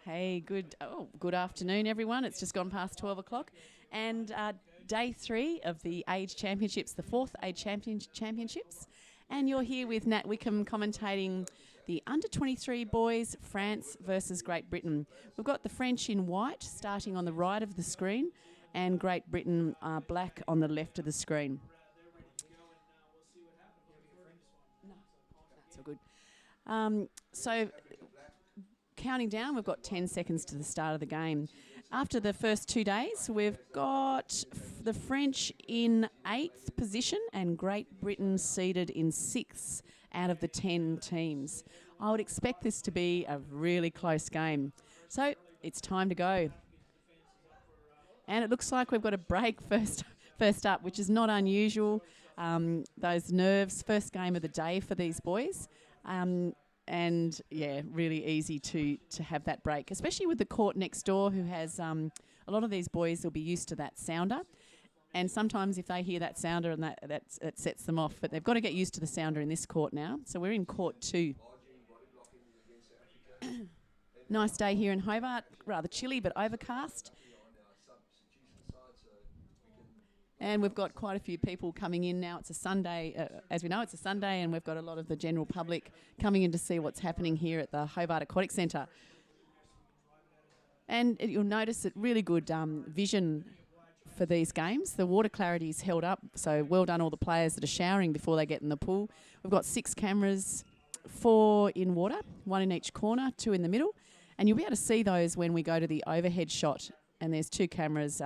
Hey, good afternoon, everyone. It's just gone past 12 o'clock. And day 3 of the Age Championships, the 4th Age Championships. And you're here with Nat Wickham commentating the under-23 boys, France versus Great Britain. We've got the French in white starting on the right of the screen and Great Britain black on the left of the screen. No, that's all good. So counting down, we've got 10 seconds to the start of the game. After the first 2 days, we've got the French in 8th position and Great Britain seeded in 6th out of the 10 teams. I would expect this to be a really close game. So it's time to go. And it looks like we've got a break first up, which is not unusual. Those nerves, first game of the day for these boys. And yeah, really easy to have that break, especially with the court next door who has a lot of these boys will be used to that sounder. And sometimes if they hear that sounder and that sets them off, but they've got to get used to the sounder in this court now. So we're in court 2. Nice day here in Hobart, rather chilly but overcast. And we've got quite a few people coming in now. It's a Sunday. As we know, it's a Sunday, and we've got a lot of the general public coming in to see what's happening here at the Hobart Aquatic Centre. And you'll notice that really good vision for these games. The water clarity is held up, so well done all the players that are showering before they get in the pool. We've got 6 cameras, 4 in water, 1 in each corner, 2 in the middle. And you'll be able to see those when we go to the overhead shot. And there's 2 cameras,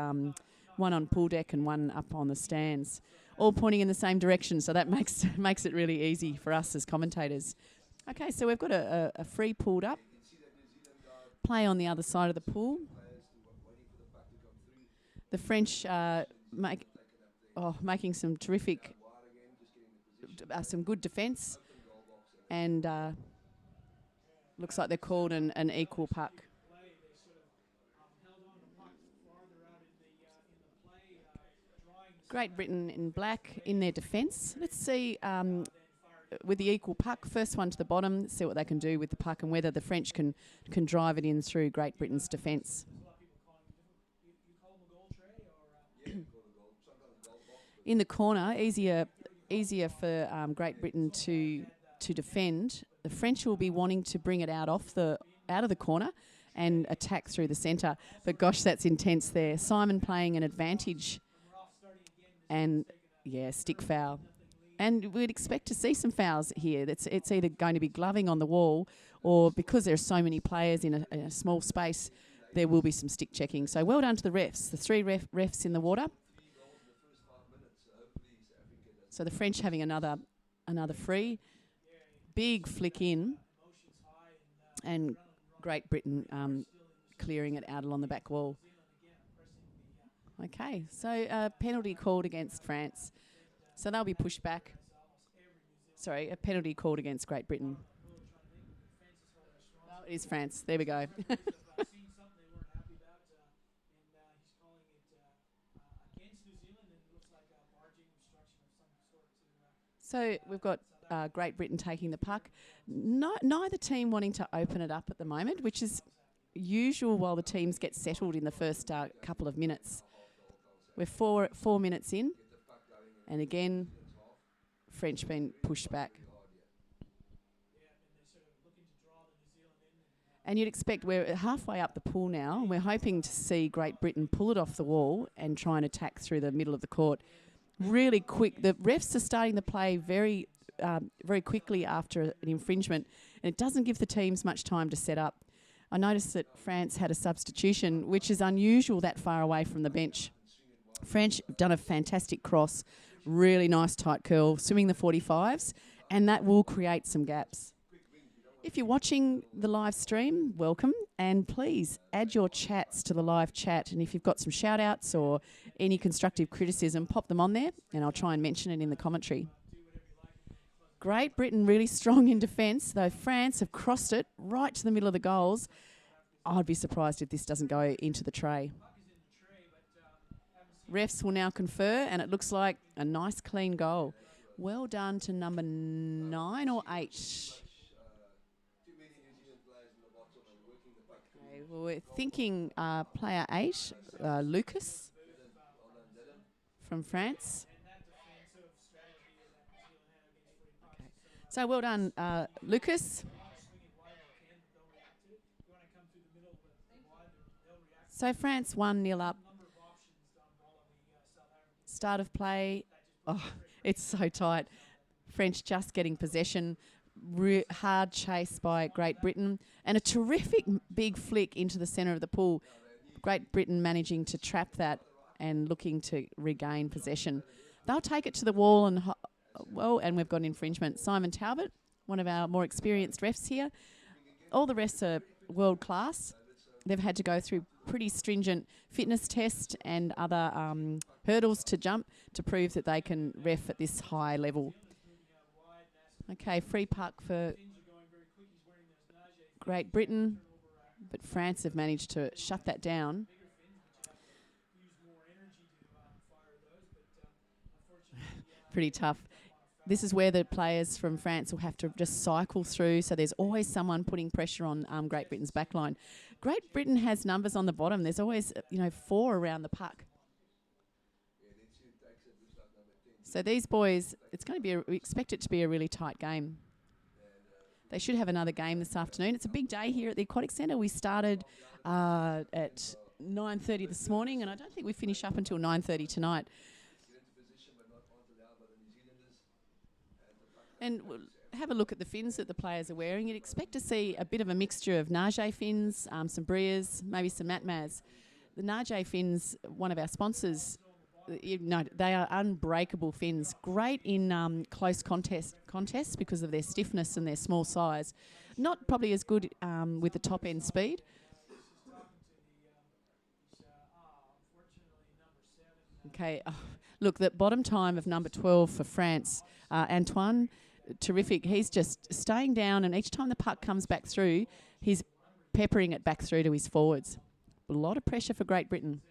1 on pool deck and 1 up on the stands, all pointing in the same direction. So that makes it really easy for us as commentators. Okay, so we've got a free pulled up. Play on the other side of the pool. The French making some terrific, some good defence, and looks like they're called an equal puck. Great Britain in black in their defence. Let's see, with the equal puck, first one to the bottom, see what they can do with the puck and whether the French can drive it in through Great Britain's defence. In the corner, easier for Great Britain to defend. The French will be wanting to bring it out of the corner and attack through the centre. But gosh, that's intense there. Simon playing an advantage. And yeah, stick foul. And we'd expect to see some fouls here. It's either going to be gloving on the wall, or because there are so many players in a small space, there will be some stick checking. So well done to the refs, the 3 refs in the water. So the French having another free. Big flick in. And Great Britain clearing it out along the back wall. Okay, so penalty called against France. So they'll be pushed back. Sorry, a penalty called against Great Britain. Oh, it is France. There we go. So we've got Great Britain taking the puck. Neither team wanting to open it up at the moment, which is usual while the teams get settled in the first couple of minutes. We're 4 minutes in, and again, French being pushed back. And you'd expect we're halfway up the pool now, and we're hoping to see Great Britain pull it off the wall and try and attack through the middle of the court. Really quick. The refs are starting to play very quickly after an infringement, and it doesn't give the teams much time to set up. I noticed that France had a substitution, which is unusual that far away from the bench. French have done a fantastic cross, really nice tight curl, swimming the 45s, and that will create some gaps. If you're watching the live stream, welcome, and please add your chats to the live chat, and if you've got some shout outs or any constructive criticism, pop them on there and I'll try and mention it in the commentary. Great Britain really strong in defence, though France have crossed it right to the middle of the goals. I'd be surprised if this doesn't go into the tray. Refs will now confer, and it looks like a nice clean goal. Well done to number 9 or 8. Okay, well, we're thinking player 8, Lucas from France. Okay. So well done, Lucas. So France 1-0 up. Start of play. Oh, it's so tight. French just getting possession. Hard chase by Great Britain. And a terrific big flick into the centre of the pool. Great Britain managing to trap that and looking to regain possession. They'll take it to the wall and, and we've got an infringement. Simon Talbot, one of our more experienced refs here. All the refs are world class. They've had to go through pretty stringent fitness tests and other hurdles to jump to prove that they can ref at this high level. Okay, free puck for Great Britain, but France have managed to shut that down. Pretty tough. This is where the players from France will have to just cycle through, so there's always someone putting pressure on Great Britain's backline. Great Britain has numbers on the bottom. There's always, 4 around the puck. So these boys, it's going to be, we expect it to be a really tight game. They should have another game this afternoon. It's a big day here at the Aquatic Centre. We started at 9:30 this morning, and I don't think we finish up until 9:30 tonight. And we'll have a look at the fins that the players are wearing. You'd expect to see a bit of a mixture of Nage fins, some Brias, maybe some Matmaz. The Nage fins, one of our sponsors, they are unbreakable fins. Great in close contests because of their stiffness and their small size. Not probably as good with the top end speed. Okay, look, the bottom time of number 12 for France, Antoine, terrific. He's just staying down, and each time the puck comes back through, he's peppering it back through to his forwards. A lot of pressure for Great Britain.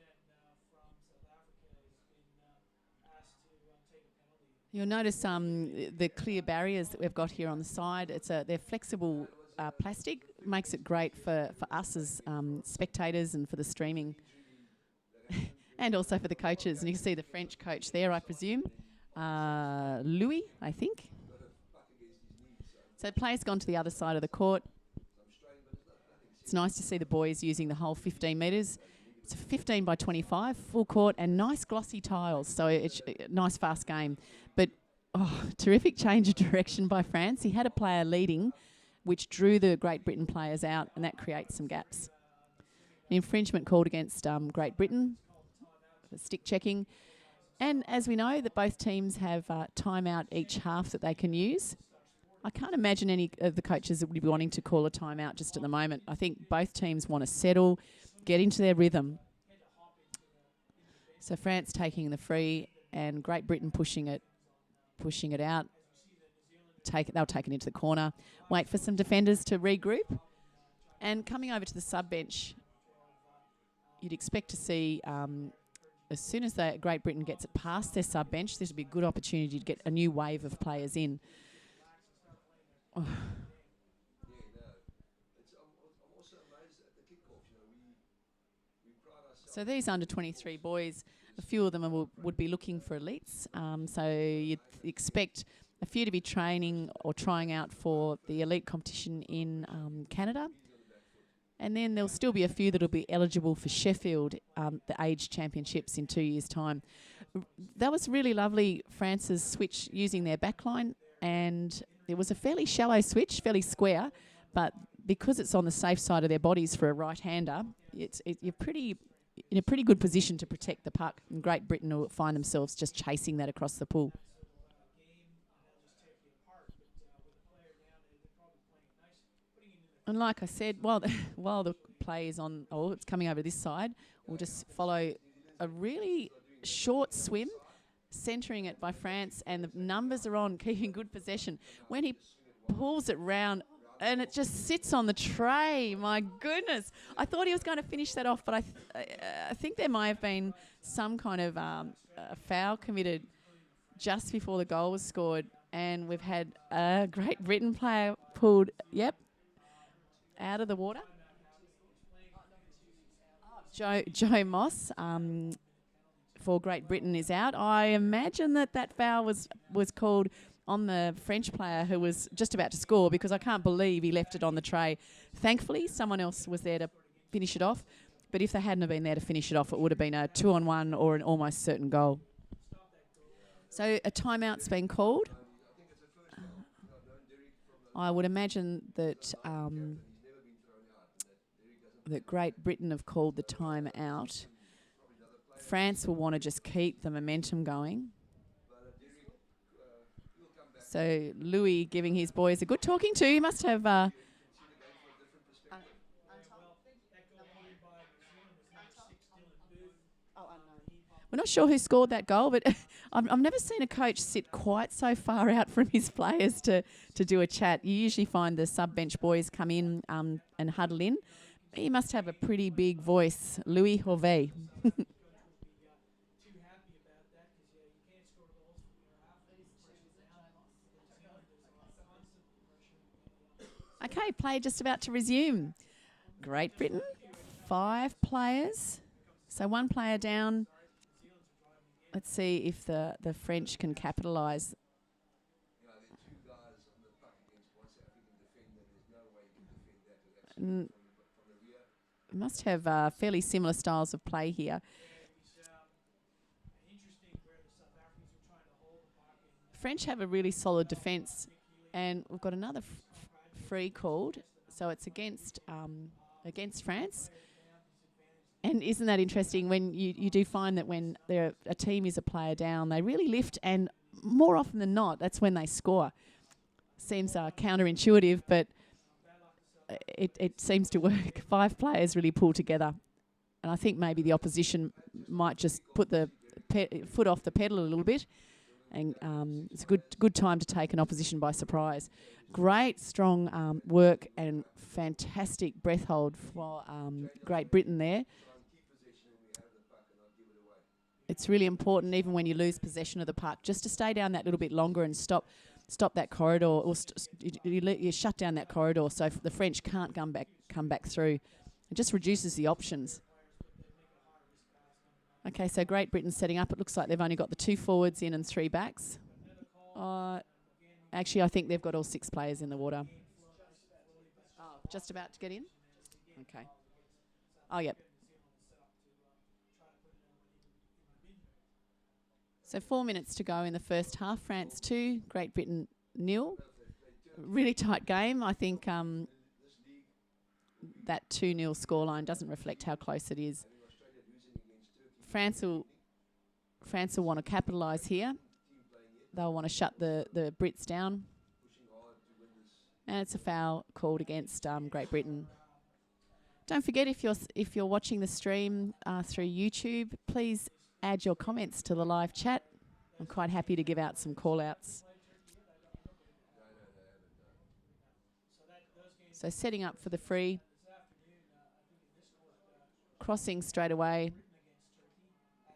You'll notice the clear barriers that we've got here on the side. They're flexible plastic, makes it great for us as spectators and for the streaming. And also for the coaches. And you can see the French coach there, I presume. Louis, I think. So players gone to the other side of the court. It's nice to see the boys using the whole 15 metres. It's a 15 by 25, full court, and nice glossy tiles. So it's a nice fast game. But terrific change of direction by France. He had a player leading, which drew the Great Britain players out, and that creates some gaps. An infringement called against Great Britain for stick checking. And as we know, that both teams have timeout each half that they can use. I can't imagine any of the coaches that would be wanting to call a timeout just at the moment. I think both teams want to settle, get into their rhythm. So France taking the free and Great Britain pushing it out. They'll take it into the corner, wait for some defenders to regroup. And coming over to the sub bench, you'd expect to see, as soon as Great Britain gets it past their sub bench, this would be a good opportunity to get a new wave of players in. So these under 23 boys, a few of them would be looking for elites. So you'd expect a few to be training or trying out for the elite competition in Canada. And then there'll still be a few that'll be eligible for Sheffield, the age championships in 2 years' time. That was really lovely, France's switch using their backline, and it was a fairly shallow switch, fairly square, but because it's on the safe side of their bodies for a right-hander, you're in a pretty good position to protect the puck, and Great Britain will find themselves just chasing that across the pool. And like I said, while the play is on, it's coming over this side, we'll just follow a really short swim, centering it by France, and the numbers are on, keeping good possession. When he pulls it round, and it just sits on the tray, my goodness. I thought he was going to finish that off, but I think there might have been some kind of a foul committed just before the goal was scored, and we've had a Great Britain player pulled, out of the water. Joe Moss for Great Britain is out. I imagine that foul was called on the French player who was just about to score, because I can't believe he left it on the tray. Thankfully, someone else was there to finish it off. But if they hadn't have been there to finish it off, it would have been a 2-on-1 or an almost certain goal. So a timeout's been called. I would imagine that that Great Britain have called the time out. France will want to just keep the momentum going. So Louis giving his boys a good talking to. He must have... we're not sure who scored that goal, but I've never seen a coach sit quite so far out from his players to do a chat. You usually find the sub-bench boys come in and huddle in. He must have a pretty big voice, Louis Horvet. Okay, play just about to resume. Great Britain, 5 players. So 1 player down. Let's see if the French can capitalise. Must have fairly similar styles of play here. French have a really solid defence, and we've got another free called, so it's against France. And isn't that interesting when you do find that when a team is a player down, they really lift, and more often than not, that's when they score. Seems counterintuitive, but it seems to work. 5 players really pull together, and I think maybe the opposition might just put the foot off the pedal a little bit, and it's a good time to take an opposition by surprise. Great, strong work and fantastic breath hold for Great Britain there. It's really important, even when you lose possession of the puck, just to stay down that little bit longer and stop that corridor, or you shut down that corridor so the French can't come back through. It just reduces the options. Okay, so Great Britain setting up. It looks like they've only got the 2 forwards in and 3 backs. Actually, I think they've got all 6 players in the water. Oh, just about to get in? Okay. Oh, yep. So 4 minutes to go in the first half. France 2, Great Britain 0. Really tight game. I think that 2-0 scoreline doesn't reflect how close it is. France will want to capitalise here. They'll want to shut the Brits down. And it's a foul called against Great Britain. Don't forget, if you're watching the stream through YouTube, please add your comments to the live chat. I'm quite happy to give out some call-outs. So setting up for the free. Crossing straight away.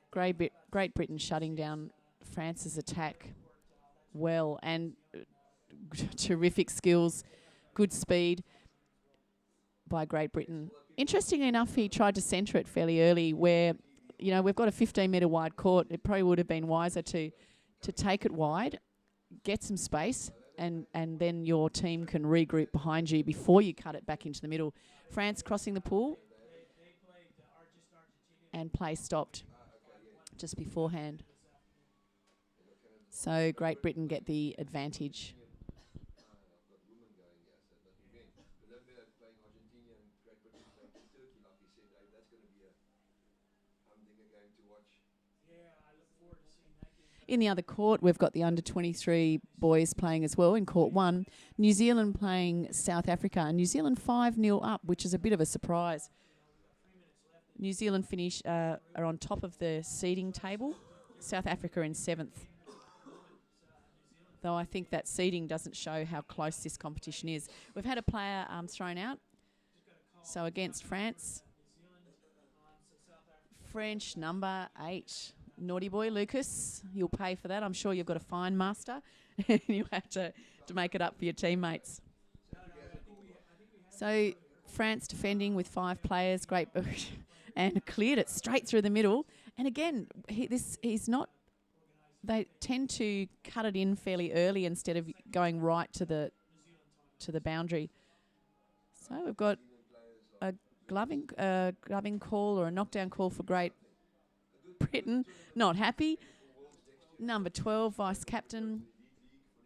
Great Britain shutting down France's attack well, and terrific skills, good speed by Great Britain. Interestingly enough, he tried to centre it fairly early, where we've got a 15-metre wide court. It probably would have been wiser to take it wide, get some space, and then your team can regroup behind you before you cut it back into the middle. France crossing the pool, and play stopped just beforehand. So Great Britain get the advantage. In the other court, we've got the under-23 boys playing as well in court 1. New Zealand playing South Africa, and New Zealand 5-0 up, which is a bit of a surprise. New Zealand are on top of the seeding table. South Africa in 7th. Though I think that seeding doesn't show how close this competition is. We've had a player thrown out. So against France. French number 8. Naughty boy, Lucas. You'll pay for that. I'm sure you've got a fine, master. And you have to make it up for your teammates. So France defending with 5 players. Great. and cleared it straight through the middle. And again, he's not. They tend to cut it in fairly early instead of going right to the boundary. So we've got a gloving call or a knockdown call for Great Britain. Not happy. Number 12, vice captain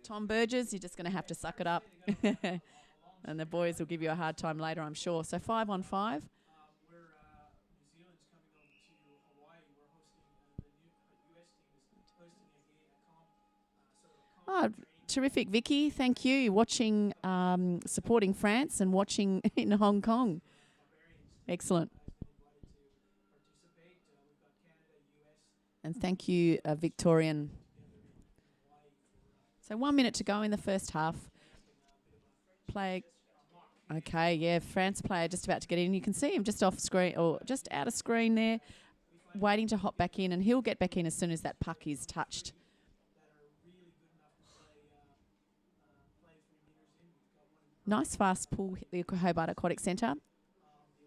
Tom Burgess. You're just going to have to suck it up. And the boys will give you a hard time later, I'm sure. So 5-on-5. Oh, terrific, Vicky. Thank you. Watching, supporting France and watching in Hong Kong. Excellent. And thank you, Victorian. So 1 minute to go in the first half. Play. Okay, yeah, France player just about to get in. You can see him just off screen or just out of screen there, waiting to hop back in, and he'll get back in as soon as that puck is touched. Nice fast pull, the Hobart Aquatic Centre.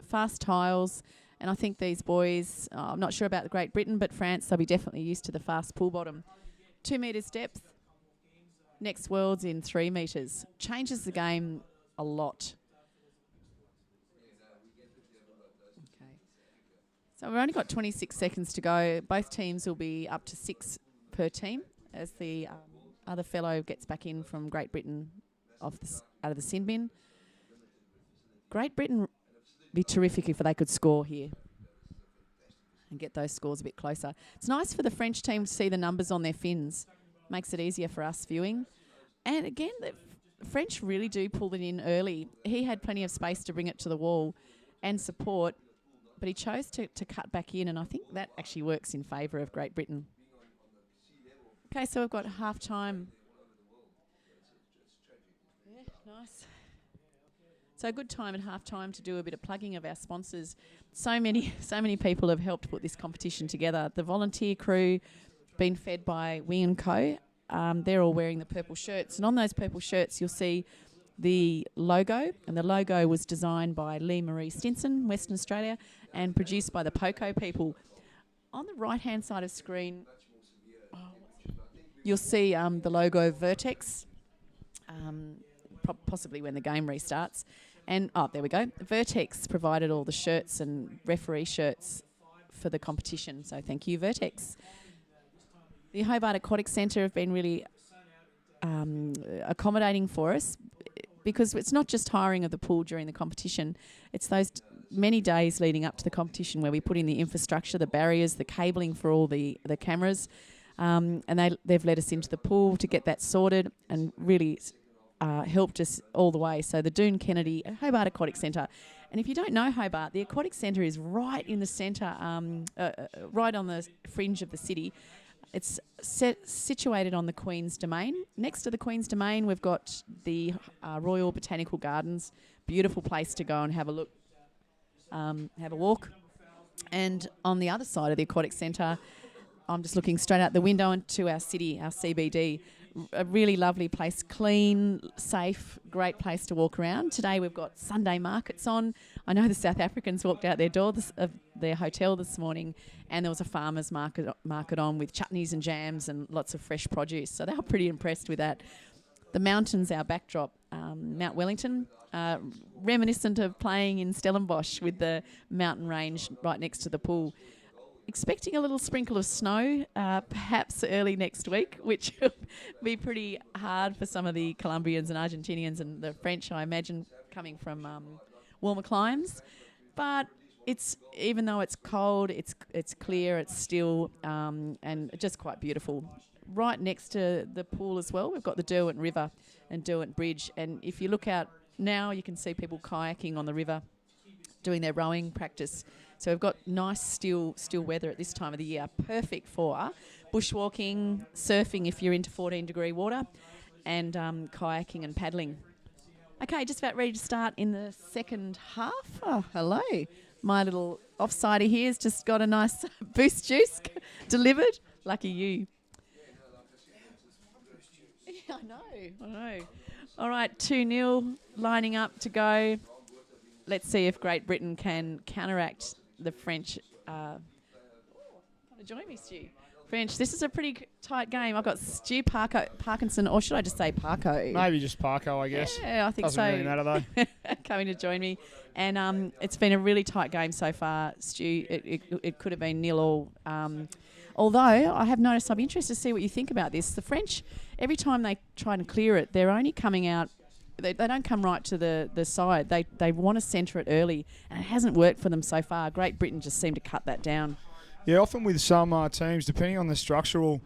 Fast tiles, and I think these boys, I'm not sure about the Great Britain, but France, they'll be definitely used to the fast pull bottom. 2 metres depth. Next World's in 3 metres. Changes the game a lot. Okay. So we've only got 26 seconds to go. Both teams will be up to 6 per team as the other fellow gets back in from Great Britain out of the sin bin. Great Britain be terrific if they could score here and get those scores a bit closer. It's nice for the French team to see the numbers on their fins. Makes it easier for us viewing. And again, the French really do pull it in early. He had plenty of space to bring it to the wall and support, but he chose to cut back in, and I think that actually works in favour of Great Britain. Okay, so we've got half-time. Yeah, nice. So a good time at half-time to do a bit of plugging of our sponsors. So many people have helped put this competition together. The volunteer crew, been fed by Wing & Co. They're all wearing the purple shirts. And on those purple shirts, you'll see the logo. And the logo was designed by Lee Marie Stinson, Western Australia, and produced by the Poco people. On the right-hand side of screen, you'll see the logo Vertex, possibly when the game restarts. And, there we go. Vertex provided all the shirts and referee shirts for the competition. So thank you, Vertex. The Hobart Aquatic Centre have been really accommodating for us because it's not just hiring of the pool during the competition. It's those many days leading up to the competition where we put in the infrastructure, the barriers, the cabling for all the cameras. And they've let us into the pool to get that sorted and really helped us all the way. So the Doone Kennedy Hobart Aquatic Centre. And if you don't know Hobart, the Aquatic Centre is right in the centre, right on the fringe of the city. It's situated on the Queen's Domain. Next to the Queen's Domain, we've got the Royal Botanical Gardens. Beautiful place to go and have a look, have a walk. And on the other side of the Aquatic Centre, I'm just looking straight out the window into our city, our CBD. A really lovely place, clean, safe, great place to walk around. Today we've got Sunday markets on. I know the South Africans walked out their door of their hotel this morning, and there was a farmers market on with chutneys and jams and lots of fresh produce. So they were pretty impressed with that. The mountains, our backdrop, Mount Wellington, reminiscent of playing in Stellenbosch with the mountain range right next to the pool. Expecting a little sprinkle of snow, perhaps early next week, which will be pretty hard for some of the Colombians and Argentinians and the French, I imagine, coming from warmer climes. But it's, even though it's cold, it's clear, it's still, and just quite beautiful. Right next to the pool as well, we've got the Derwent River and Derwent Bridge. And if you look out now, you can see people kayaking on the river, doing their rowing practice. So we've got nice still weather at this time of the year, perfect for bushwalking, surfing if you're into 14-degree water, and kayaking and paddling. Okay, just about ready to start in the second half. Oh, hello. My little offsider here has just got a nice boost juice delivered. Lucky you. Yeah, I know. All right, 2-0 lining up to go. Let's see if Great Britain can counteract the French. Want to join me, Stu? French. This is a pretty tight game. I've got Stu Parkinson, or should I just say Parko? Maybe just Parko, I guess. Yeah, I think Doesn't really matter though. Coming to join me, and it's been a really tight game so far, Stu. It could have been 0-0. Although I have noticed, I'm interested to see what you think about this. The French, every time they try to clear it, they're only coming out. They don't come right to the side. They want to centre it early, and it hasn't worked for them so far. Great Britain just seemed to cut that down. Yeah, often with some teams, depending on the structural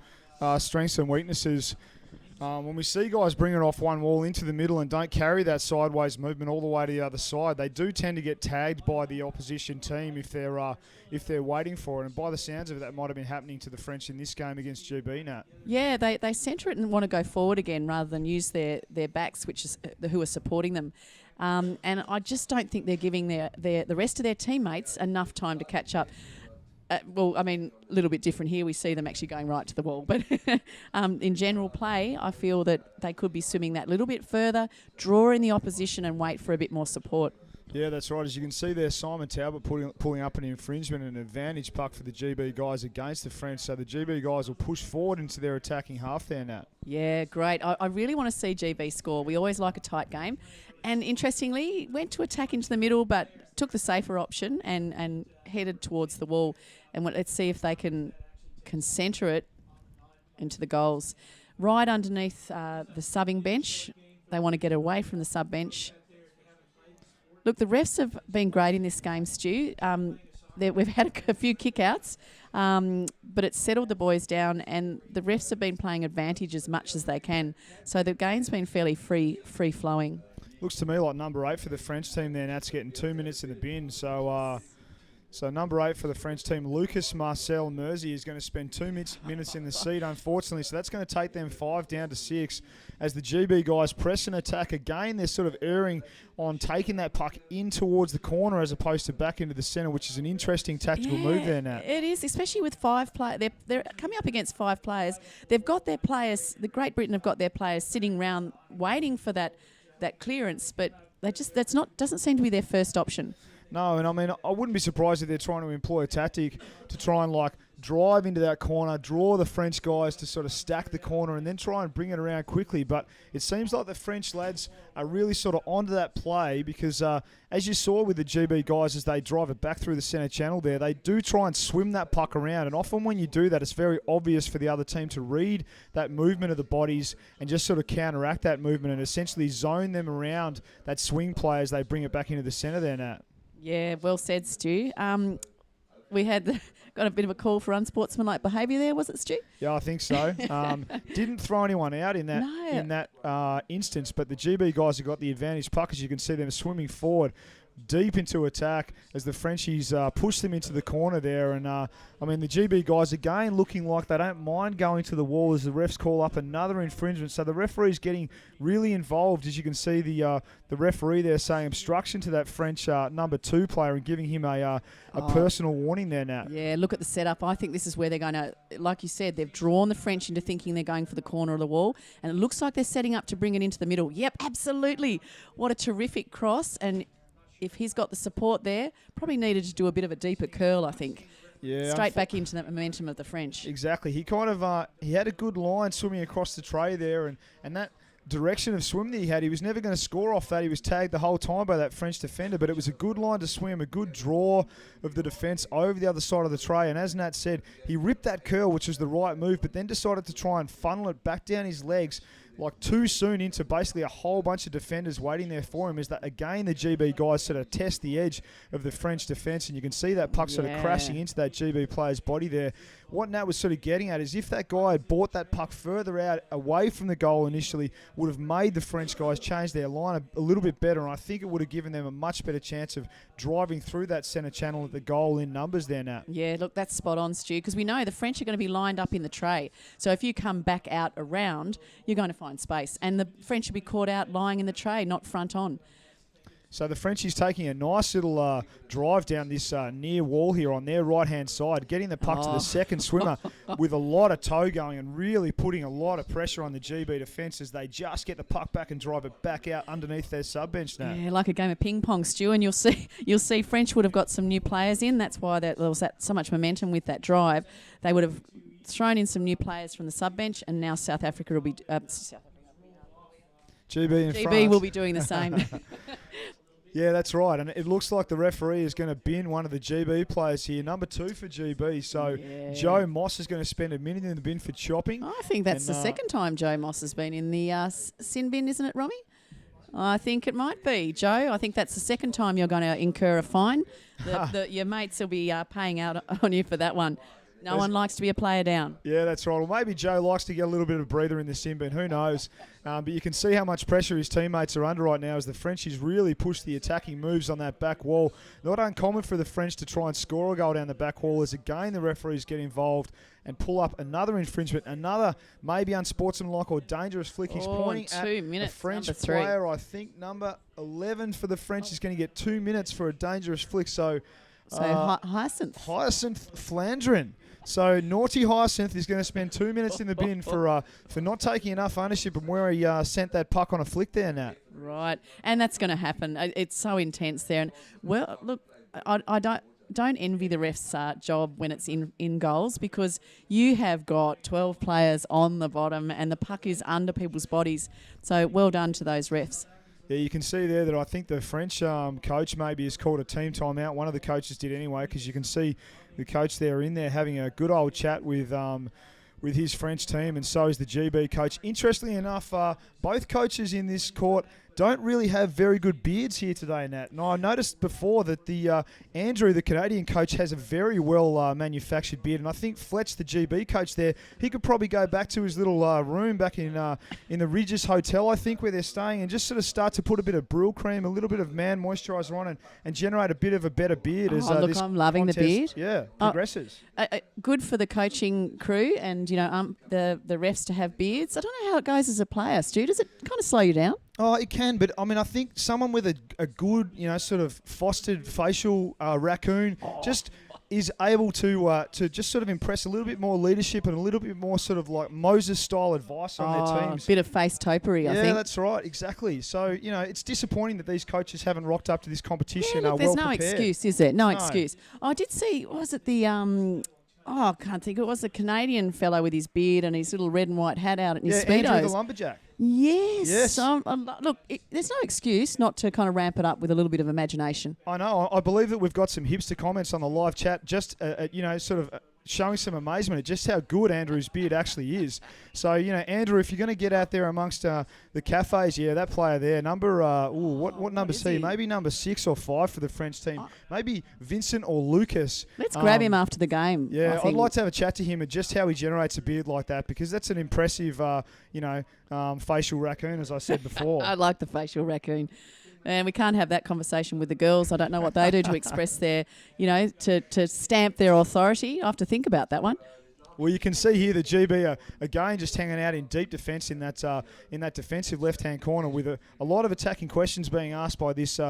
strengths and weaknesses, when we see guys bring it off one wall into the middle and don't carry that sideways movement all the way to the other side, they do tend to get tagged by the opposition team if they're waiting for it. And by the sounds of it, that might have been happening to the French in this game against GB, Nat. Yeah, they centre it and want to go forward again rather than use their backs, which is who are supporting them. And I just don't think they're giving the rest of their teammates enough time to catch up. Well, I mean, a little bit different here. We see them actually going right to the wall. But in general play, I feel that they could be swimming that little bit further, draw in the opposition and wait for a bit more support. Yeah, that's right. As you can see there, Simon Talbot pulling up an infringement and an advantage puck for the GB guys against the French. So the GB guys will push forward into their attacking half there, Nat. Yeah, great. I really want to see GB score. We always like a tight game. And interestingly, went to attack into the middle but took the safer option and headed towards the wall. And let's see if they can centre it into the goals. Right underneath the subbing bench. They want to get away from the sub bench. Look, the refs have been great in this game, Stu. We've had a few kick-outs, but it's settled the boys down, and the refs have been playing advantage as much as they can. So the game's been fairly free-flowing. Looks to me like number 8 for the French team there. Nat's getting 2 minutes in the bin. So number 8 for the French team, Lucas Marcel Mersey, is going to spend 2 minutes in the seat, unfortunately. So that's going to take them 5 down to 6. As the GB guys press and attack again, they're sort of erring on taking that puck in towards the corner as opposed to back into the centre, which is an interesting tactical move there, Nat. It is, especially with 5 players. They're coming up against 5 players. They've got their players, the Great Britain have got their players sitting around waiting for that clearance, but doesn't seem to be their first option. No, and I mean, I wouldn't be surprised if they're trying to employ a tactic to try and drive into that corner, draw the French guys to sort of stack the corner and then try and bring it around quickly. But it seems like the French lads are really sort of onto that play because as you saw with the GB guys as they drive it back through the centre channel there, they do try and swim that puck around. And often when you do that, it's very obvious for the other team to read that movement of the bodies and just sort of counteract that movement and essentially zone them around that swing play as they bring it back into the centre there, Nat. Yeah, well said, Stu. We had got a bit of a call for unsportsmanlike behaviour there, was it, Stu? Yeah, I think so. Didn't throw anyone out in that instance, but the GB guys have got the advantage puck, as you can see them swimming forward deep into attack as the Frenchies push them into the corner there. And, I mean, the GB guys, again, looking like they don't mind going to the wall as the refs call up another infringement. So the referee's getting really involved, as you can see the referee there saying obstruction to that French number 2 player and giving him a personal warning there now. Yeah, look at the setup. I think this is where they're going to, like you said, they've drawn the French into thinking they're going for the corner of the wall, and it looks like they're setting up to bring it into the middle. Yep, absolutely. What a terrific cross. And if he's got the support there, probably needed to do a bit of a deeper curl, I think. Yeah, straight back into the momentum of the French. Exactly. He kind of he had a good line swimming across the tray there, and that direction of swim that he was never going to score off that. He was tagged the whole time by that French defender, but it was a good line to swim, a good draw of the defence over the other side of the tray. And as Nat said, he ripped that curl, which was the right move, but then decided to try and funnel it back down his legs too soon into basically a whole bunch of defenders waiting there for him. Is that, again, the GB guys sort of test the edge of the French defence, and you can see that puck sort of crashing into that GB player's body there. What Nat was sort of getting at is if that guy had brought that puck further out away from the goal initially, would have made the French guys change their line a little bit better, and I think it would have given them a much better chance of driving through that centre channel at the goal in numbers there, Nat. Yeah, look, that's spot on, Stu, because we know the French are going to be lined up in the tray. So if you come back out around, you're going to find space, and the French will be caught out lying in the tray, not front on. So the Frenchies taking a nice little drive down this near wall here on their right-hand side, getting the puck to the second swimmer with a lot of toe going and really putting a lot of pressure on the GB defence as they just get the puck back and drive it back out underneath their sub-bench now. Yeah, like a game of ping pong, Stu, and you'll see French would have got some new players in. That's why there was so much momentum with that drive. They would have thrown in some new players from the sub-bench, and now South Africa will be... GB will be doing the same. Yeah, that's right. And it looks like the referee is going to bin one of the GB players here, number 2 for GB. So Joe Moss is going to spend a minute in the bin for chopping. I think that's the second time Joe Moss has been in the sin bin, isn't it, Robbie? I think it might be, Joe. I think that's the second time you're going to incur a fine. Your mates will be paying out on you for that one. No one likes to be a player down. Yeah, that's right. Well, maybe Joe likes to get a little bit of a breather in the sin bin. Who knows? But you can see how much pressure his teammates are under right now as the Frenchies really push the attacking moves on that back wall. Not uncommon for the French to try and score a goal down the back wall as again the referees get involved and pull up another infringement, another maybe unsportsmanlike or dangerous flick. He's pointing at a French player, I think number 11 for the French is going to get 2 minutes for a dangerous flick. So Hyacinth Flandrin. So naughty Hyacinth is going to spend 2 minutes in the bin for not taking enough ownership and where he sent that puck on a flick there, Nat. Right, and that's going to happen. It's so intense there. And well, look, I don't envy the refs' job when it's in goals because you have got 12 players on the bottom and the puck is under people's bodies. So well done to those refs. Yeah, you can see there that I think the French coach maybe has called a team timeout. One of the coaches did anyway because you can see the coach there in there having a good old chat with his French team, and so is the GB coach. Interestingly enough, both coaches in this court don't really have very good beards here today, Nat. And I noticed before that the Andrew, the Canadian coach, has a very well manufactured beard, and I think Fletch, the GB coach there, he could probably go back to his little room back in the Regis Hotel, I think, where they're staying, and just sort of start to put a bit of Brill cream, a little bit of man moisturiser on, and generate a bit of a better beard. Look, I'm loving the beard. Yeah, progresses. Good for the coaching crew and the refs to have beards. I don't know how it goes as a player, Stu. Does it kind of slow you down? Oh, it can, but I mean, I think someone with a good, sort of fostered facial raccoon just is able to just sort of impress a little bit more leadership and a little bit more sort of like Moses-style advice on their teams. A bit of face topery, I think. Yeah, that's right, exactly. So, it's disappointing that these coaches haven't rocked up to this competition. Yeah, look, there's no excuse, is there? No excuse. I did see, was it the... I can't think. It was a Canadian fellow with his beard and his little red and white hat out and his Speedos. Andrew the Lumberjack. Yes. Look, there's no excuse not to kind of ramp it up with a little bit of imagination. I know. I believe that we've got some hipster comments on the live chat just, sort of showing some amazement at just how good Andrew's beard actually is. So, Andrew, if you're going to get out there amongst the cafes, that player there, number, what number is he? Maybe number 6 or 5 for the French team. Maybe Vincent or Lucas. Let's grab him after the game. Yeah, I'd like to have a chat to him and just how he generates a beard like that because that's an impressive, facial raccoon, as I said before. I like the facial raccoon. And we can't have that conversation with the girls. I don't know what they do to express their, to stamp their authority. I have to think about that one. Well, you can see here the GB are again just hanging out in deep defence in that defensive left-hand corner with a lot of attacking questions being asked by this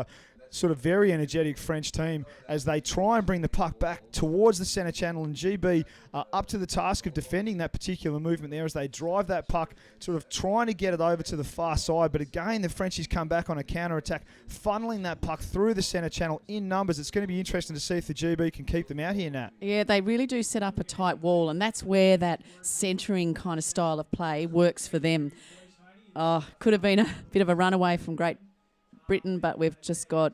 sort of very energetic French team as they try and bring the puck back towards the centre channel, and GB are up to the task of defending that particular movement there as they drive that puck, sort of trying to get it over to the far side. But again, the Frenchies come back on a counter-attack, funneling that puck through the centre channel in numbers. It's going to be interesting to see if the GB can keep them out here, Nat. Yeah, they really do set up a tight wall, and that's where that centering kind of style of play works for them. Could have been a bit of a runaway from Great Britain, but we've just got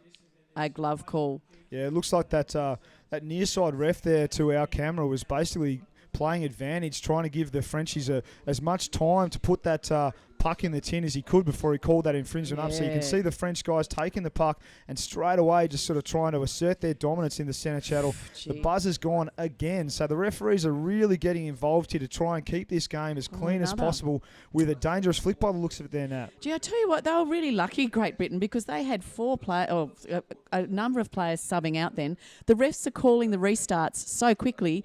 a glove call. Yeah, it looks like that near side ref there to our camera was basically playing advantage, trying to give the Frenchies as much time to put that puck in the tin as he could before he called that infringement up. So you can see the French guys taking the puck and straight away just sort of trying to assert their dominance in the centre channel. The buzzer's gone again. So the referees are really getting involved here to try and keep this game as clean as possible with a dangerous flick by the looks of it there, Nat. Gee, I tell you what, they were really lucky, Great Britain, because they had a number of players subbing out then. The refs are calling the restarts so quickly.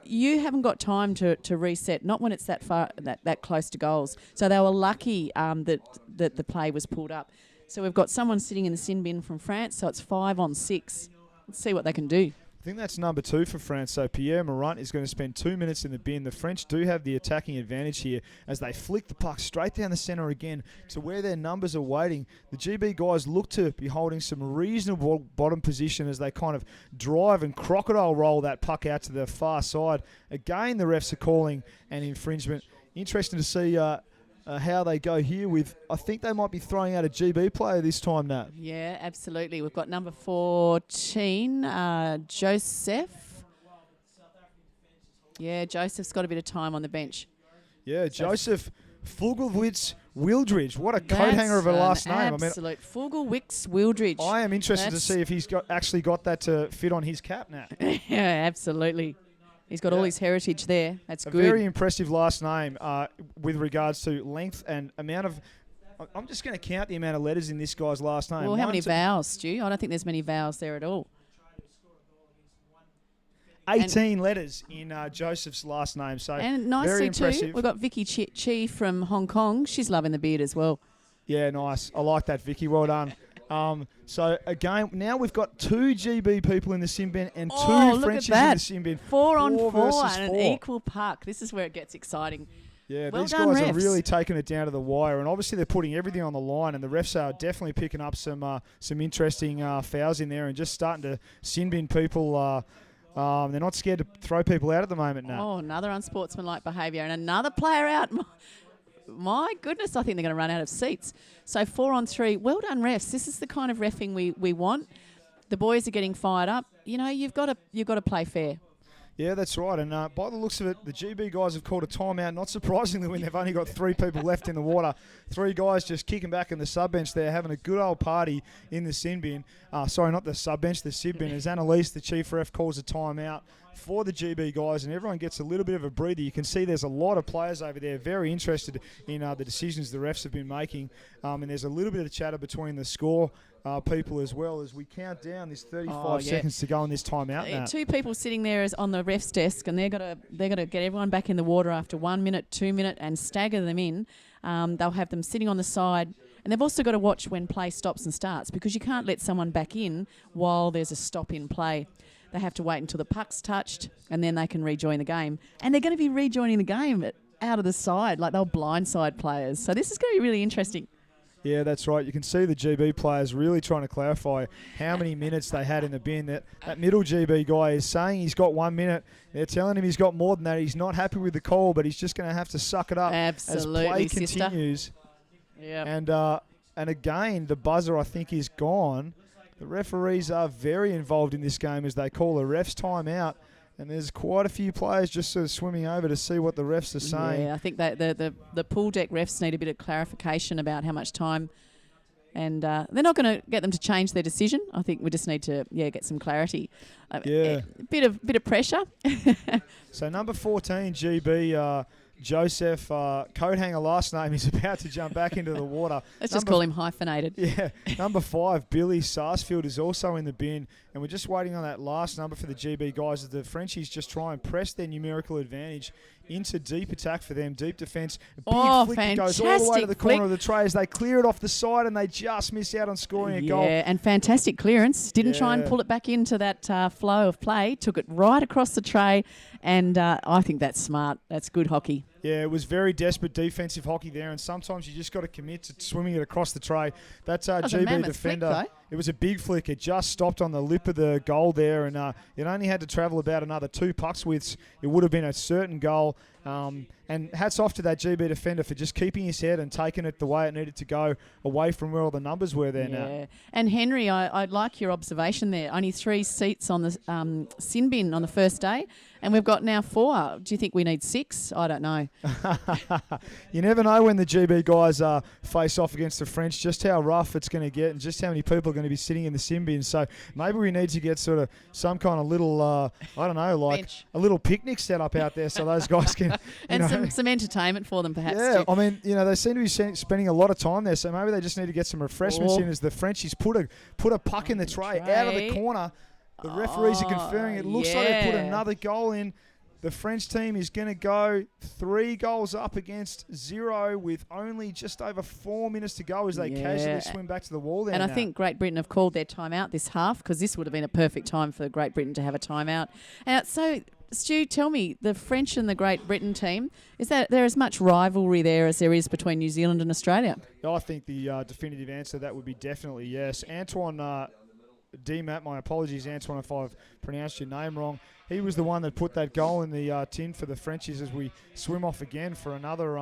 You haven't got time to reset, not when it's that far, that close to goals. So they were lucky that the play was pulled up. So we've got someone sitting in the sin bin from France, so it's 5 on 6. Let's see what they can do. I think that's number 2 for France. So Pierre Morant is going to spend 2 minutes in the bin. The French do have the attacking advantage here as they flick the puck straight down the centre again to where their numbers are waiting. The GB guys look to be holding some reasonable bottom position as they kind of drive and crocodile roll that puck out to the far side. Again, the refs are calling an infringement. Interesting to see how they go here with, I think they might be throwing out a GB player this time, Nat. Yeah, absolutely. We've got number 14, Joseph. Yeah, Joseph's got a bit of time on the bench. Yeah, Joseph Fugelwitz Wildridge. What a coat hanger of a last name. Absolute Fugelwitz Wildridge. I am interested to see if he's actually got that to fit on his cap now. Yeah, absolutely. He's got all his heritage there. That's good. A very impressive last name with regards to length and amount of... I'm just going to count the amount of letters in this guy's last name. Well, how many vowels, Stu? I don't think there's many vowels there at all. 18 letters in Joseph's last name. So and nicely very impressive. Too, we've got Vicky Chi from Hong Kong. She's loving the beard as well. Yeah, nice. I like that, Vicky. Well done. So again, now we've got 2 GB people in the sin bin and 2 Frenchies in the sin bin. 4 on 4 and an 4. equal puck. This is where it gets exciting. Yeah, well these done, guys refs. are really taking it down to the wire, and obviously they're putting everything on the line, and the refs are definitely picking up some interesting fouls in there and just starting to sin bin people. They're not scared to throw people out at the moment now. Oh, another unsportsmanlike behaviour and another player out. My goodness, I think they're going to run out of seats. So 4 on 3. Well done, refs. This is the kind of reffing we want. The boys are getting fired up. You know, you've got to play fair. Yeah, that's right. And by the looks of it, the GB guys have called a timeout, not surprisingly, when they've only got 3 people left in the water. 3 guys just kicking back in the sub-bench there, having a good old party in the sin bin. Sorry, not the sub-bench, the sib bin. As Annalise, the chief ref, calls a timeout for the GB guys, and everyone gets a little bit of a breather. You can see there's a lot of players over there very interested in the decisions the refs have been making, and there's a little bit of chatter between the score people as well as we count down this 35 seconds to go in this timeout now. 2 people sitting there on the ref's desk, and they're gonna get everyone back in the water after 1 minute, 2 minute, and stagger them in. They'll have them sitting on the side. And they've also got to watch when play stops and starts, because you can't let someone back in while there's a stop in play. They have to wait until the puck's touched, and then they can rejoin the game. And they're going to be rejoining the game out of the side, like they'll blindside players. So this is going to be really interesting. Yeah, that's right. You can see the GB players really trying to clarify how many minutes they had in the bin. That middle GB guy is saying he's got 1 minute. They're telling him he's got more than that. He's not happy with the call, but he's just going to have to suck it up as play continues. Yeah. And again, the buzzer, I think, is gone. The referees are very involved in this game as they call a ref's timeout. And there's quite a few players just sort of swimming over to see what the refs are saying. Yeah, I think that the pool deck refs need a bit of clarification about how much time. And they're not going to get them to change their decision. I think we just need to get some clarity. A bit of pressure. So number 14, GB, Joseph, coat hanger last name, is about to jump back into the water. Let's just call him hyphenated. Yeah. Number 5, Billy Sarsfield, is also in the bin. And we're just waiting on that last number for the GB guys as the Frenchies just try and press their numerical advantage into deep attack for them, deep defence. A big flick that goes all the way to the corner of the tray as they clear it off the side and they just miss out on scoring a goal. Yeah, and fantastic clearance. Didn't try and pull it back into that flow of play. Took it right across the tray, and I think that's smart. That's good hockey. Yeah, it was very desperate defensive hockey there, and sometimes you just got to commit to swimming it across the tray. That's our GB defender. Flick, it was a big flick. It just stopped on the lip of the goal there, and it only had to travel about another 2 pucks widths. It would have been a certain goal. And hats off to that GB defender for just keeping his head and taking it the way it needed to go, away from where all the numbers were there now. And Henry, I like your observation there. Only 3 seats on the sin bin on the first day, and we've got now 4. Do you think we need 6? I don't know. You never know when the GB guys face off against the French, just how rough it's going to get and just how many people are going to be sitting in the sin bin. So maybe we need to get sort of some kind of little, I don't know, like bench. A little picnic set up out there so those guys can... and some entertainment for them, perhaps. Yeah, I mean, they seem to be spending a lot of time there, so maybe they just need to get some refreshments in as the Frenchies put a puck in the tray out of the corner. The referees are conferring. It looks like they put another goal in. the French team is going to go 3 goals up against 0 with only just over 4 minutes to go as they casually swim back to the wall there. And now. I think Great Britain have called their timeout this half, because this would have been a perfect time for Great Britain to have a timeout. So, Stu, tell me, the French and the Great Britain team, is that there as much rivalry there as there is between New Zealand and Australia? I think the definitive answer to that would be definitely yes. Antoine D-Matt, my apologies, Antoine, if I've pronounced your name wrong. He was the one that put that goal in the tin for the Frenchies as we swim off again for another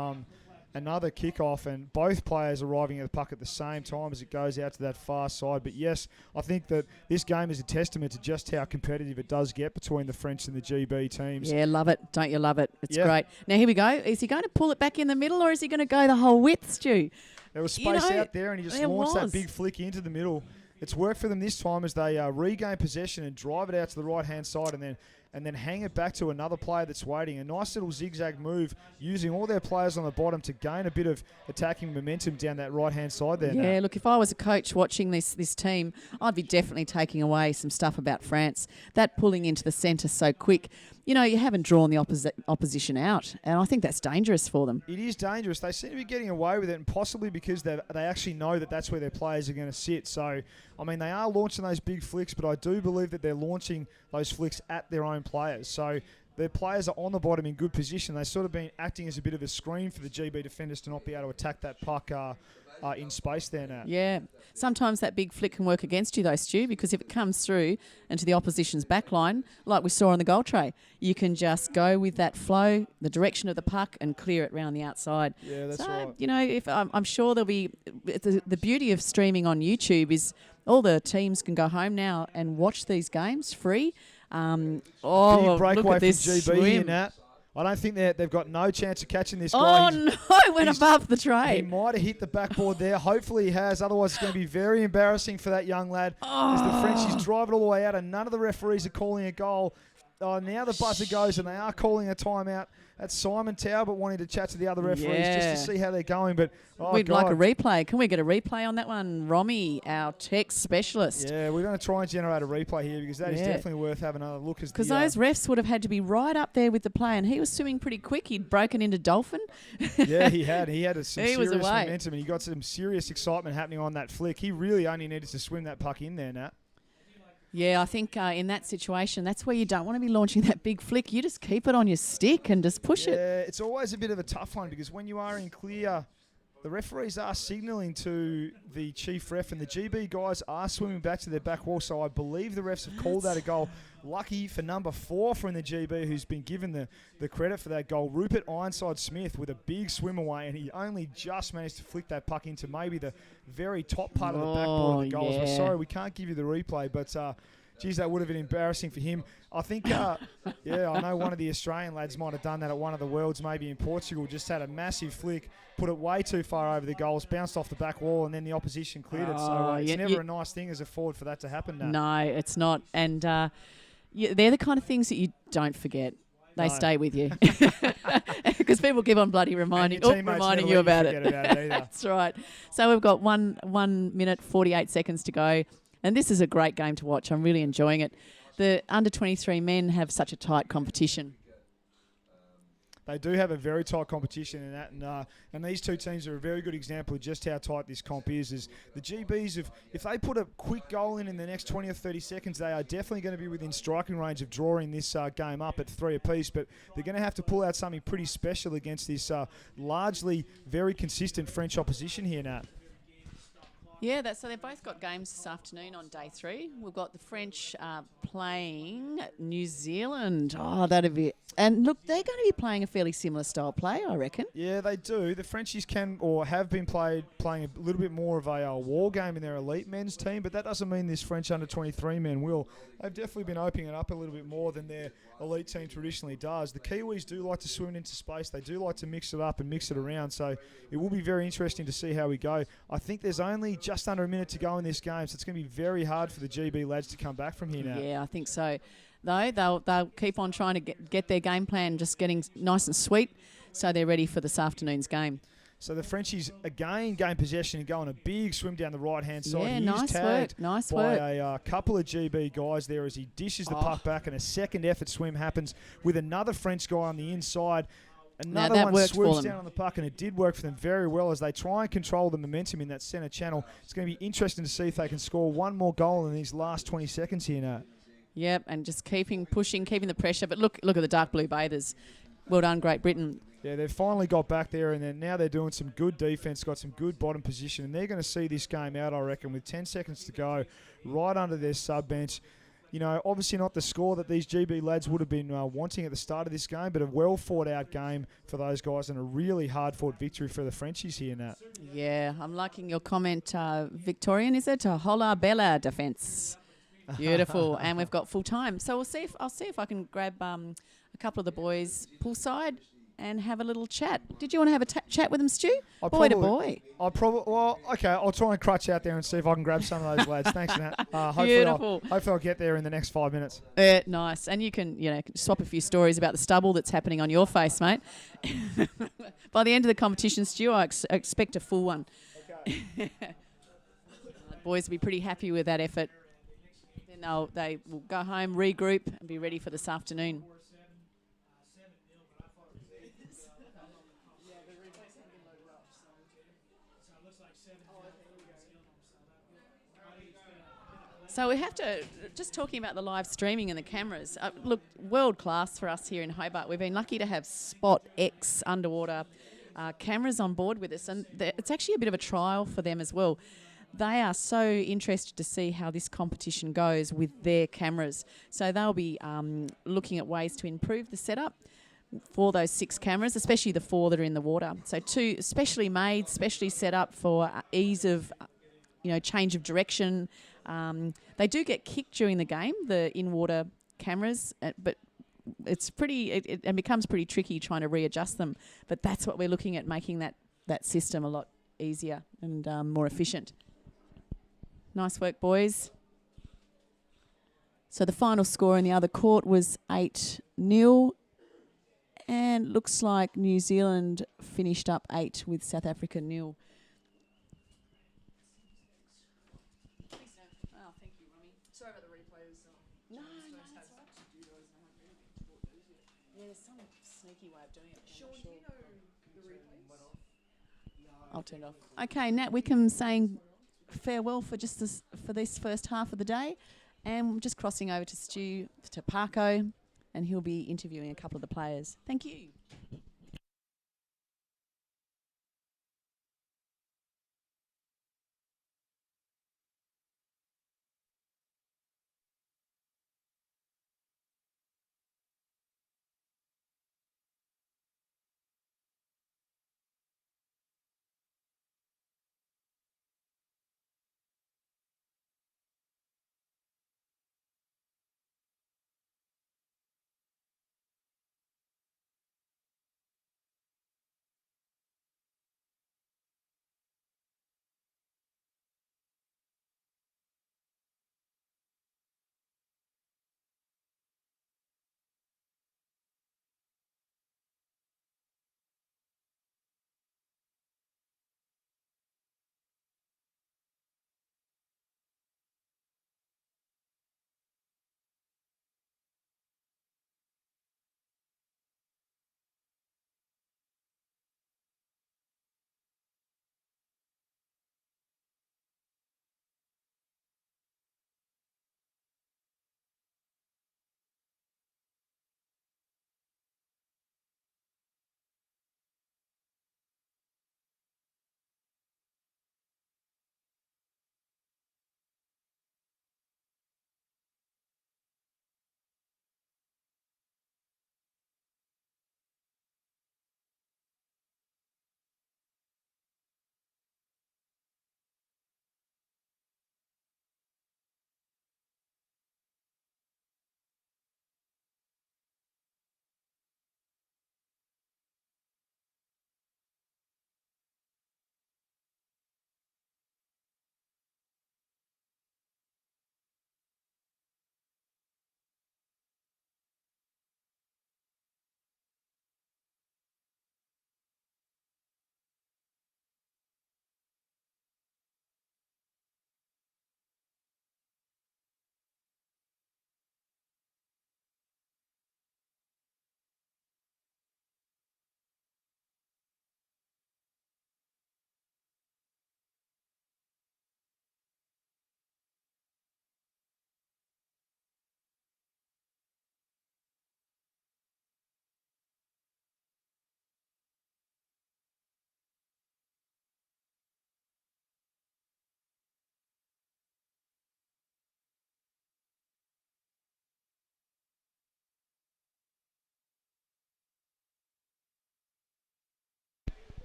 kickoff, and both players arriving at the puck at the same time as it goes out to that far side. But yes, I think that this game is a testament to just how competitive it does get between the French and the GB teams. Yeah, love it. Don't you love it? It's great. Now, here we go. Is he going to pull it back in the middle, or is he going to go the whole width, Stu? There was space out there, and he just launched that big flick into the middle. It's worked for them this time as they regain possession and drive it out to the right-hand side and then hang it back to another player that's waiting. A nice little zigzag move using all their players on the bottom to gain a bit of attacking momentum down that right-hand side there. Yeah, look, if I was a coach watching this team, I'd be definitely taking away some stuff about France. That pulling into the centre so quick, you haven't drawn the opposition out, and I think that's dangerous for them. It is dangerous. They seem to be getting away with it, and possibly because they actually know that that's where their players are going to sit. So, I mean, they are launching those big flicks, but I do believe that they're launching those flicks at their own players. So their players are on the bottom in good position. They've sort of been acting as a bit of a screen for the GB defenders to not be able to attack that puck in space there now. Yeah. Sometimes that big flick can work against you though, Stu, because if it comes through into the opposition's back line, like we saw on the goal tray, you can just go with that flow, the direction of the puck, and clear it round the outside. Yeah, that's right. If I'm sure there'll be... The beauty of streaming on YouTube is all the teams can go home now and watch these games free. Big breakaway look at this from GB swim. here, Nat. I don't think they've got no chance of catching this guy. Oh, no, it went above the tray. He might have hit the backboard there. Hopefully he has. Otherwise, it's going to be very embarrassing for that young lad as the Frenchies drive it all the way out and none of the referees are calling a goal. Now the buzzer goes and they are calling a timeout. That's Simon Talbot wanting to chat to the other referees just to see how they're going. But we'd like a replay. Can we get a replay on that one? Romy, our tech specialist. Yeah, we're going to try and generate a replay here because that is definitely worth having another look. Because those refs would have had to be right up there with the play, and he was swimming pretty quick. He'd broken into dolphin. Yeah, he had. He had some serious was away. momentum, and he got some serious excitement happening on that flick. He really only needed to swim that puck in there, Nat. Yeah, I think in that situation, that's where you don't want to be launching that big flick. You just keep it on your stick and just push it. Yeah, it's always a bit of a tough one because when you are in clear, the referees are signalling to the chief ref and the GB guys are swimming back to their back wall. So I believe the refs have called that a goal. Lucky for number 4 from the GB who's been given the credit for that goal. Rupert Ironside-Smith with a big swim away, and he only just managed to flick that puck into maybe the very top part of the backboard of the goals. We're sorry, we can't give you the replay, but geez, that would have been embarrassing for him. I think, I know one of the Australian lads might have done that at one of the Worlds, maybe in Portugal, just had a massive flick, put it way too far over the goals, bounced off the back wall, and then the opposition cleared it. So it's never a nice thing as a forward for that to happen now. No, it's not. And they're the kind of things that you don't forget. They stay with you. Because people keep on bloody reminding you about it. That's right. So we've got 1 minute, 48 seconds to go. And this is a great game to watch. I'm really enjoying it. The under-23 men have such a tight competition. They do have a very tight competition in that, and these two teams are a very good example of just how tight this comp is. Is the GBs, if they put a quick goal in the next 20 or 30 seconds, they are definitely going to be within striking range of drawing this game up at 3 apiece, but they're going to have to pull out something pretty special against this largely very consistent French opposition here, Nat. Yeah, so they've both got games this afternoon on day 3. We've got the French playing New Zealand. Oh, that'd be... And look, they're going to be playing a fairly similar style play, I reckon. Yeah, they do. The Frenchies can or have been playing a little bit more of a war game in their elite men's team, but that doesn't mean this French under-23 men will. They've definitely been opening it up a little bit more than their elite team traditionally does. The Kiwis do like to swim into space. They do like to mix it up and mix it around, so it will be very interesting to see how we go. I think there's only just under a minute to go in this game, so it's going to be very hard for the GB lads to come back from here now. Yeah, I think so. Though they'll keep on trying to get their game plan just getting nice and sweet, so they're ready for this afternoon's game. So the Frenchies again gain possession and go on a big swim down the right-hand side. Yeah, He is nice tagged work. Nice by work. a couple of GB guys there as he dishes the puck back, and a second effort swim happens with another French guy on the inside. Another that one worked for swoops them. down on the puck, and it did work for them very well as they try and control the momentum in that centre channel. It's going to be interesting to see if they can score one more goal in these last 20 seconds here now. Yep, and just pushing, keeping the pressure. But look at the dark blue bathers. Well done, Great Britain. Yeah, they've finally got back there, and then now they're doing some good defence, got some good bottom position, and they're going to see this game out, I reckon, with 10 seconds to go, right under their sub-bench. You know, obviously not the score that these GB lads would have been wanting at the start of this game, but a well-fought-out game for those guys and a really hard-fought victory for the Frenchies here, Nat. Yeah, I'm liking your comment, Victorian, is it? Hola Bella defence. Beautiful. And we've got full time. So I'll see if I can grab a couple of the boys poolside and have a little chat. Did you want to have a chat with them, Stu? Boy to boy. Well, okay, I'll try and crutch out there and see if I can grab some of those lads. Thanks, Nat. Beautiful. Hopefully I'll get there in the next 5 minutes. Nice. And you can, swap a few stories about the stubble that's happening on your face, mate. By the end of the competition, Stu, I expect a full one. Okay. Boys will be pretty happy with that effort. Then they will go home, regroup, and be ready for this afternoon. So we have to, just talking about the live streaming and the cameras, look, world class for us here in Hobart. We've been lucky to have Spot X underwater cameras on board with us, and it's actually a bit of a trial for them as well. They are so interested to see how this competition goes with their cameras. So they'll be looking at ways to improve the setup for those 6 cameras, especially the 4 that are in the water. So 2 specially made, specially set up for ease of, change of direction. They do get kicked during the game, the in-water cameras, but it's it becomes pretty tricky trying to readjust them. But that's what we're looking at, making that system a lot easier and more efficient. Nice work, boys. So the final score in the other court was 8-0. And looks like New Zealand finished up 8 with South Africa 0. Oh, thank you, Romy. Sorry about the replays. No, that's all right. Yeah, there's some sneaky way of doing it. Sean, do you know the replays? I'll turn it off. Okay, Nat Wickham saying farewell for this first half of the day, and just crossing over to Parko, and he'll be interviewing a couple of the players. Thank you.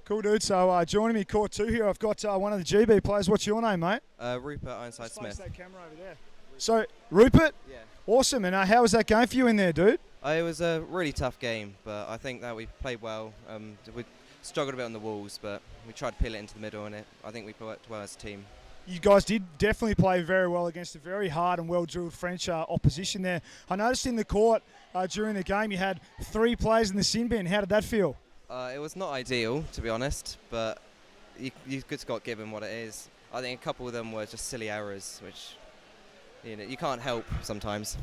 Cool, dude. So joining me court 2 here, I've got one of the GB players. What's your name, mate? Rupert Ironside-Smith. That camera over there. So, Rupert? Yeah. Awesome. And how was that game for you in there, dude? It was a really tough game, but I think that we played well. We struggled a bit on the walls, but we tried to peel it into the middle, and I think we worked well as a team. You guys did definitely play very well against a very hard and well-drilled French opposition there. I noticed in the court during the game you had 3 players in the sin bin. How did that feel? It was not ideal, to be honest, but you just got given what it is. I think a couple of them were just silly errors, which you can't help sometimes.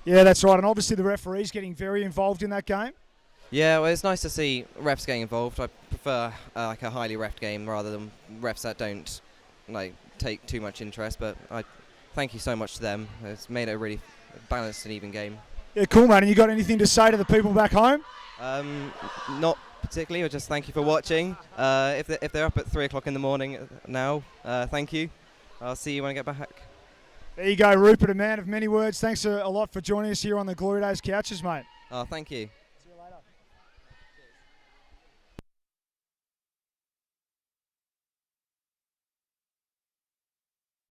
Yeah, that's right. And obviously the referee's getting very involved in that game. Yeah, well, it's nice to see refs getting involved. I prefer like a highly reffed game rather than refs that don't take too much interest. But I thank you so much to them. It's made it a really balanced and even game. Yeah, cool, mate. And you got anything to say to the people back home? Not particularly, but just thank you for watching. If they're up at 3 o'clock in the morning now, thank you. I'll see you when I get back. There you go, Rupert, a man of many words. Thanks a lot for joining us here on the Glory Days Couches, mate. Oh, thank you.